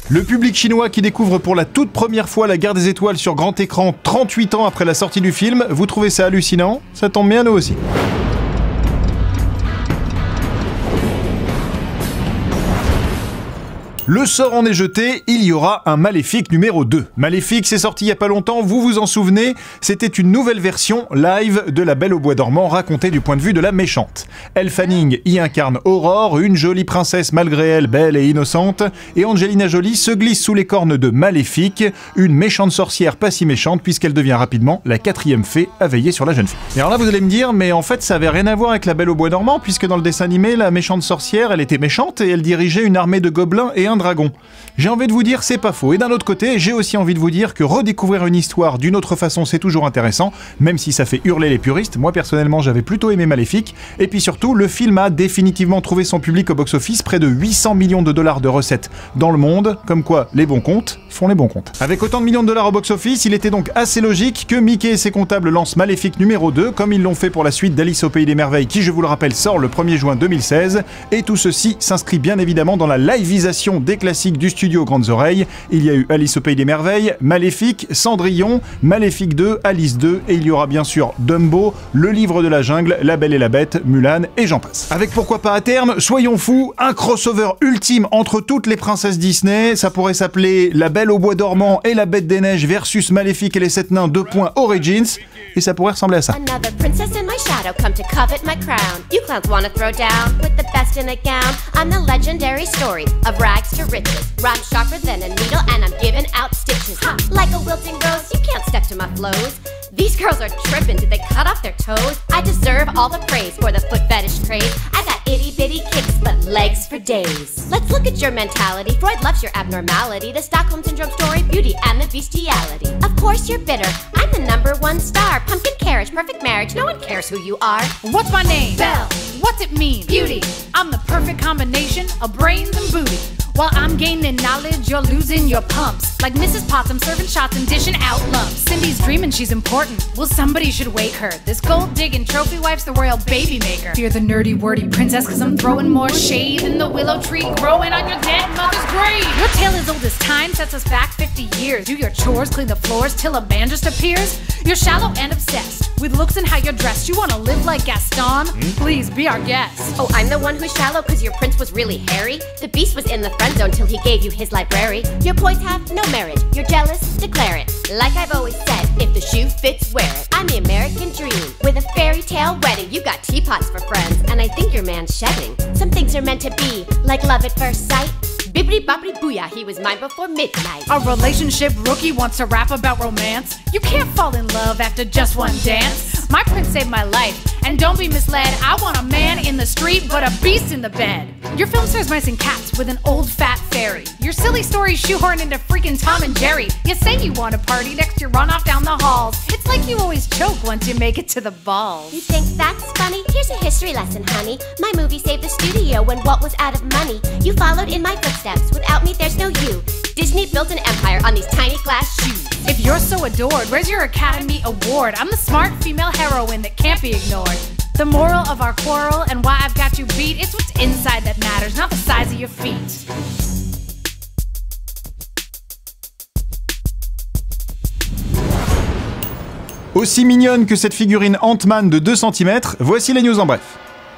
Le public chinois qui découvre pour la toute première fois la Guerre des Étoiles sur grand écran 38 ans après la sortie du film, vous trouvez ça hallucinant? Ça tombe bien, nous aussi. Le sort en est jeté, il y aura un Maléfique numéro 2. Maléfique, c'est sorti il y a pas longtemps, vous vous en souvenez? C'était une nouvelle version live de La Belle au Bois dormant racontée du point de vue de la méchante. Elle Fanning y incarne Aurore, une jolie princesse malgré elle belle et innocente, et Angelina Jolie se glisse sous les cornes de Maléfique, une méchante sorcière pas si méchante puisqu'elle devient rapidement la 4e fée à veiller sur la jeune fille. Et alors là vous allez me dire, mais en fait ça avait rien à voir avec La Belle au Bois dormant puisque dans le dessin animé, la méchante sorcière, elle était méchante et elle dirigeait une armée de gobelins et un dragon. J'ai envie de vous dire c'est pas faux, et d'un autre côté j'ai aussi envie de vous dire que redécouvrir une histoire d'une autre façon c'est toujours intéressant, même si ça fait hurler les puristes. Moi personnellement j'avais plutôt aimé Maléfique, et puis surtout le film a définitivement trouvé son public au box-office, près de 800 millions de dollars de recettes dans le monde, comme quoi les bons comptes font les bons comptes. Avec autant de millions de dollars au box-office, il était donc assez logique que Mickey et ses comptables lancent Maléfique numéro 2, comme ils l'ont fait pour la suite d'Alice au Pays des Merveilles qui, je vous le rappelle, sort le 1er juin 2016, et tout ceci s'inscrit bien évidemment dans la liveisation des classiques du studio Grandes Oreilles. Il y a eu Alice au Pays des Merveilles, Maléfique, Cendrillon, Maléfique 2, Alice 2, et il y aura bien sûr Dumbo, Le Livre de la Jungle, La Belle et la Bête, Mulan, et j'en passe. Avec pourquoi pas à terme, soyons fous, un crossover ultime entre toutes les princesses Disney, ça pourrait s'appeler La Belle au Bois dormant et La Bête des Neiges versus Maléfique et les 7 nains 2. Origins, et ça pourrait ressembler à ça. Another princess in my shadow come to covet my crown. You clowns wanna throw down with the best in a gown. I'm the legendary story of rags to riches. Rhyme sharper than a needle and I'm giving out stitches. Like a wilting rose, you can't step to my flows. These girls are tripping, did they cut off their toes? I deserve all the praise for the foot fetish craze. I got itty bitty kicks but legs for days. Let's look at your mentality. Freud loves your abnormality. The Stockholm Syndrome story, beauty and the bestiality. Of course you're bitter, I'm the #1 star. Pumpkin carriage, perfect marriage, no one cares who you are. What's my name? Belle. What's it mean? Beauty. I'm the perfect combination of brains and booty. While I'm gaining knowledge, you're losing your pumps. Like Mrs. Possum serving shots and dishing out lumps. Cindy's dreaming she's important. Well, somebody should wake her. This gold-digging trophy wife's the royal baby maker. Fear the nerdy, wordy princess, cause I'm throwing more shade than the willow tree growing on your dead mother's grave. Your tale is old as time, sets us back 50 years. Do your chores, clean the floors till a man just appears. You're shallow and obsessed with looks and how you're dressed. You wanna live like Gaston? Please be our guest. Oh, I'm the one who's shallow cause your prince was really hairy. The beast was in the friend zone till he gave you his library. Your boys have no merit, you're jealous, declare it. Like I've always said, if the shoe fits, wear it. I'm the American dream, with a fairy tale wedding. You got teapots for friends, and I think your man's shedding. Some things are meant to be, like love at first sight. Bibbidi bobbidi booyah, he was mine before midnight. A relationship rookie wants to rap about romance. You can't fall in love after just one dance. My prince saved my life, and don't be misled. I want a man in the street, but a beast in the bed. Your film stars mice and cats with an old fat fairy. Your silly stories shoehorn into freaking Tom and Jerry. You say you want to party, next you run off down the halls. It's like you always choke once you make it to the balls. You think that's funny? Here's a history lesson, honey. My movie saved the studio when Walt was out of money. You followed in my footsteps. Without me, there's no you. Disney built an empire on these tiny glass shoes. If you're so adored, where's your Academy Award? I'm the smart female heroine that can't be ignored. The moral of our quarrel and why I've got you beat, it's what's inside that matters, not the size of your feet. Aussi mignonne que cette figurine Ant-Man de 2 cm, voici les news en bref.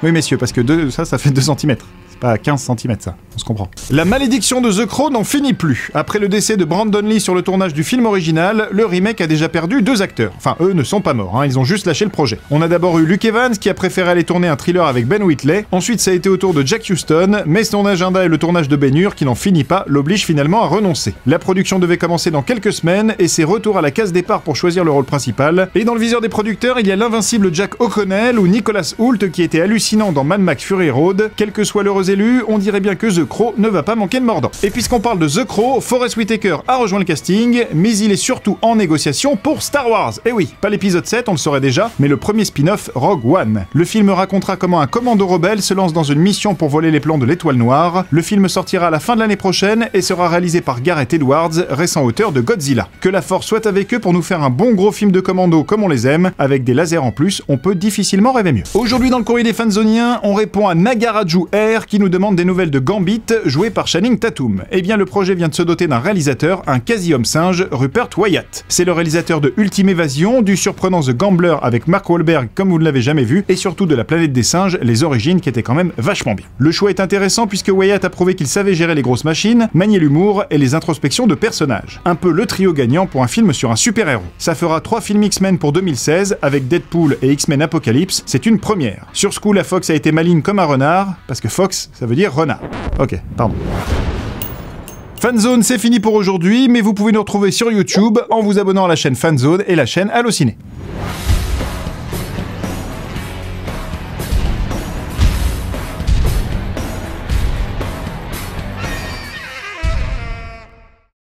Oui messieurs, parce que ça fait 2 cm. Pas à 15 cm ça, on se comprend. La malédiction de The Crow n'en finit plus. Après le décès de Brandon Lee sur le tournage du film original, le remake a déjà perdu 2 acteurs. Enfin, eux ne sont pas morts, ils ont juste lâché le projet. On a d'abord eu Luke Evans qui a préféré aller tourner un thriller avec Ben Whitley, ensuite ça a été au tour de Jack Huston, mais son agenda et le tournage de Ben Hur, qui n'en finit pas, l'obligent finalement à renoncer. La production devait commencer dans quelques semaines, et c'est retour à la case départ pour choisir le rôle principal. Et dans le viseur des producteurs, il y a l'invincible Jack O'Connell ou Nicholas Hoult qui était hallucinant dans Mad Max Fury Road. Quel que soit l'heureux élu, on dirait bien que The Crow ne va pas manquer de mordant. Et puisqu'on parle de The Crow, Forest Whitaker a rejoint le casting, mais il est surtout en négociation pour Star Wars. Et oui, pas l'épisode 7, on le saurait déjà, mais le premier spin-off Rogue One. Le film racontera comment un commando rebelle se lance dans une mission pour voler les plans de l'Étoile Noire. Le film sortira à la fin de l'année prochaine et sera réalisé par Gareth Edwards, récent auteur de Godzilla. Que la force soit avec eux pour nous faire un bon gros film de commando comme on les aime, avec des lasers en plus, on peut difficilement rêver mieux. Aujourd'hui dans le courrier des fanzoniens, on répond à Nagaraju Air qui qui nous demande des nouvelles de Gambit, joué par Channing Tatum. Eh bien, le projet vient de se doter d'un réalisateur, un quasi-homme singe, Rupert Wyatt. C'est le réalisateur de Ultime Évasion, du surprenant The Gambler avec Mark Wahlberg comme vous ne l'avez jamais vu, et surtout de La Planète des Singes, les origines qui étaient quand même vachement bien. Le choix est intéressant puisque Wyatt a prouvé qu'il savait gérer les grosses machines, manier l'humour et les introspections de personnages. Un peu le trio gagnant pour un film sur un super-héros. Ça fera 3 films X-Men pour 2016, avec Deadpool et X-Men Apocalypse, c'est une première. Sur ce coup, la Fox a été maligne comme un renard, parce que Fox, ça veut dire renard. Ok, pardon. Fanzone, c'est fini pour aujourd'hui, mais vous pouvez nous retrouver sur YouTube en vous abonnant à la chaîne Fanzone et la chaîne Allociné.